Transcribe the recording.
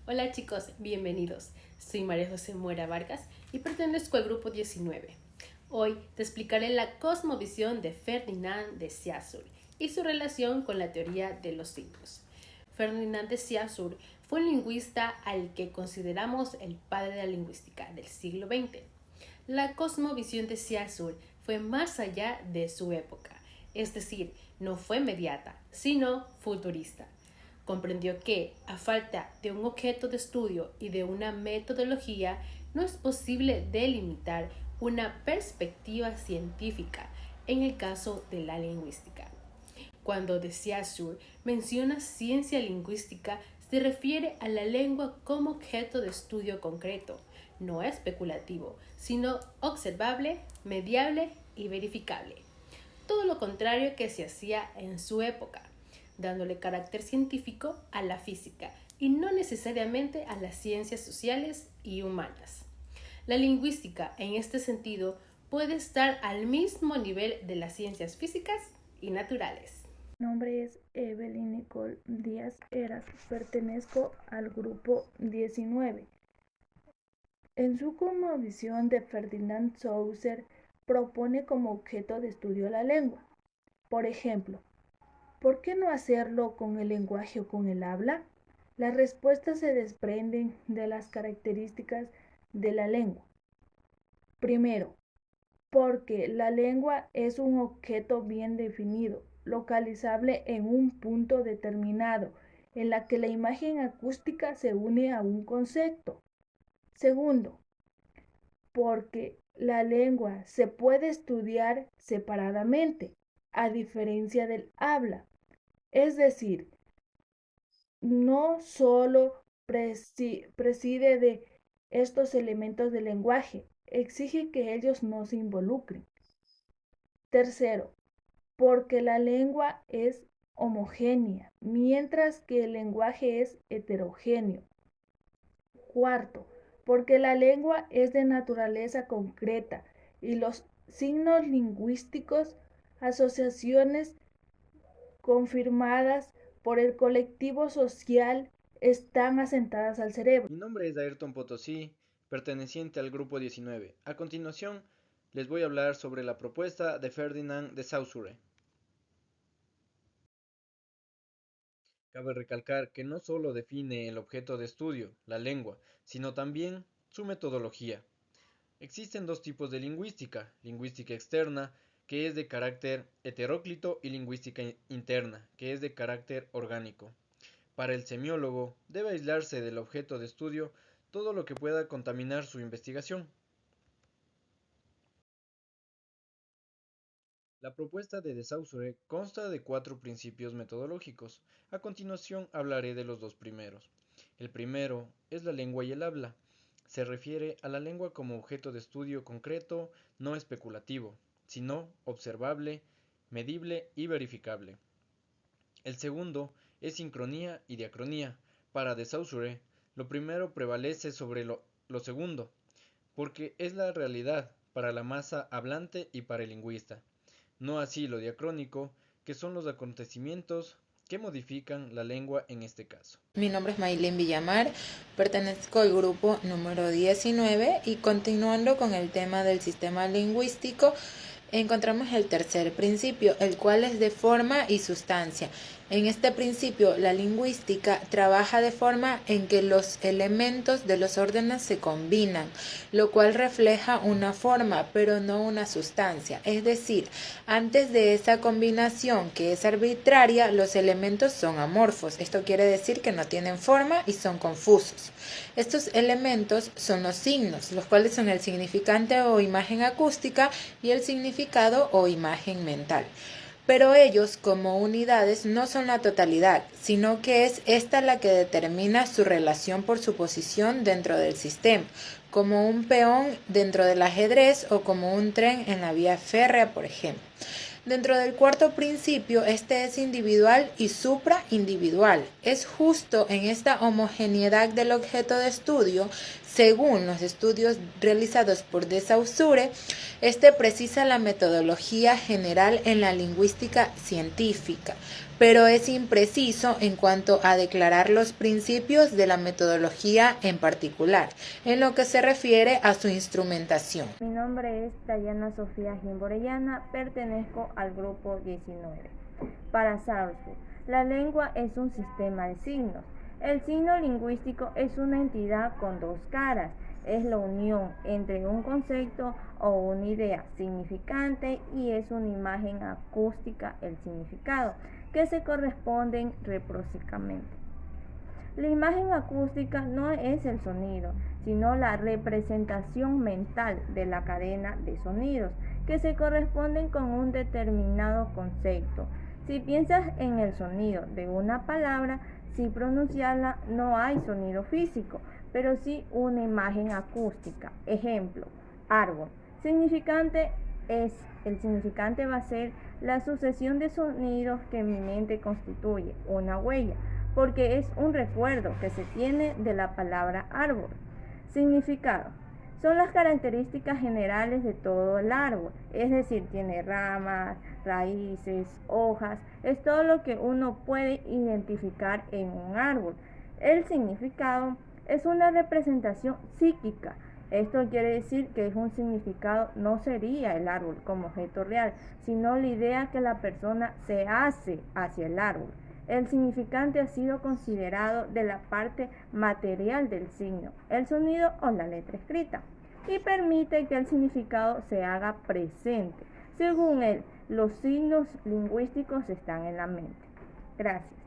Hola chicos, bienvenidos. Soy María José Mora Vargas y pertenezco al grupo 19. Hoy te explicaré la cosmovisión de Ferdinand de Saussure y su relación con la teoría de los signos. Ferdinand de Saussure fue un lingüista al que consideramos el padre de la lingüística del siglo XX. La cosmovisión de Saussure fue más allá de su época, es decir, no fue inmediata, sino futurista. Comprendió que, a falta de un objeto de estudio y de una metodología, no es posible delimitar una perspectiva científica en el caso de la lingüística. Cuando de Saussure menciona ciencia lingüística, se refiere a la lengua como objeto de estudio concreto, no especulativo, sino observable, mediable y verificable. Todo lo contrario que se hacía en su época, dándole carácter científico a la física y no necesariamente a las ciencias sociales y humanas. La lingüística, en este sentido, puede estar al mismo nivel de las ciencias físicas y naturales. Mi nombre es Evelyn Nicole Díaz Heras, pertenezco al grupo 19. En su cosmovisión de Ferdinand Saussure propone como objeto de estudio la lengua. Por ejemplo, ¿por qué no hacerlo con el lenguaje o con el habla? Las respuestas se desprenden de las características de la lengua. Primero, porque la lengua es un objeto bien definido, localizable en un punto determinado, en la que la imagen acústica se une a un concepto. Segundo, porque la lengua se puede estudiar separadamente, a diferencia del habla. Es decir, no solo preside de estos elementos del lenguaje, exige que ellos no se involucren. Tercero, porque la lengua es homogénea, mientras que el lenguaje es heterogéneo. Cuarto, porque la lengua es de naturaleza concreta y los signos lingüísticos, asociaciones confirmadas por el colectivo social, están asentadas al cerebro. Mi nombre es Ayrton Potosí, perteneciente al grupo 19. A continuación, les voy a hablar sobre la propuesta de Ferdinand de Saussure. Cabe recalcar que no solo define el objeto de estudio, la lengua, sino también su metodología. Existen dos tipos de lingüística: lingüística externa, que es de carácter heteróclito, y lingüística interna, que es de carácter orgánico. Para el semiólogo, debe aislarse del objeto de estudio todo lo que pueda contaminar su investigación. La propuesta de Saussure consta de 4 principios metodológicos. A continuación hablaré de los dos primeros. El primero es la lengua y el habla. Se refiere a la lengua como objeto de estudio concreto, no especulativo, sino observable, medible y verificable. El segundo es sincronía y diacronía. Para de Saussure, lo primero prevalece sobre lo segundo, porque es la realidad para la masa hablante y para el lingüista. No así lo diacrónico, que son los acontecimientos que modifican la lengua en este caso. Mi nombre es Maylin Villamar, pertenezco al grupo número 19 y continuando con el tema del sistema lingüístico, encontramos el tercer principio, el cual es de forma y sustancia. En este principio, la lingüística trabaja de forma en que los elementos de los órdenes se combinan, lo cual refleja una forma, pero no una sustancia. Es decir, antes de esa combinación que es arbitraria, los elementos son amorfos. Esto quiere decir que no tienen forma y son confusos. Estos elementos son los signos, los cuales son el significante o imagen acústica y el significado o imagen mental. Pero ellos, como unidades, no son la totalidad, sino que es esta la que determina su relación por su posición dentro del sistema, como un peón dentro del ajedrez o como un tren en la vía férrea, por ejemplo. Dentro del cuarto principio, este es individual y supraindividual. Es justo en esta homogeneidad del objeto de estudio, según los estudios realizados por de Saussure, este precisa la metodología general en la lingüística científica. pero es impreciso en cuanto a declarar los principios de la metodología en particular, en lo que se refiere a su instrumentación. Mi nombre es Dayana Sofía Jimborellana, pertenezco al grupo 19. Para Saussure, la lengua es un sistema de signos. El signo lingüístico es una entidad con dos caras. Es la unión entre un concepto o una idea significante y es una imagen acústica, el significado, que se corresponden recíprocamente. La imagen acústica no es el sonido, sino la representación mental de la cadena de sonidos que se corresponden con un determinado concepto. Si piensas en el sonido de una palabra, sin pronunciarla no hay sonido físico, pero sí una imagen acústica. Ejemplo, árbol. El significante va a ser la sucesión de sonidos que mi mente constituye, una huella, porque es un recuerdo que se tiene de la palabra árbol. Significado. Son las características generales de todo el árbol, es decir, tiene ramas, raíces, hojas, es todo lo que uno puede identificar en un árbol. El significado es una representación psíquica. Esto quiere decir que es un significado, no sería el árbol como objeto real, sino la idea que la persona se hace hacia el árbol. El significante ha sido considerado de la parte material del signo, el sonido o la letra escrita, y permite que el significado se haga presente. Según él, los signos lingüísticos están en la mente. Gracias.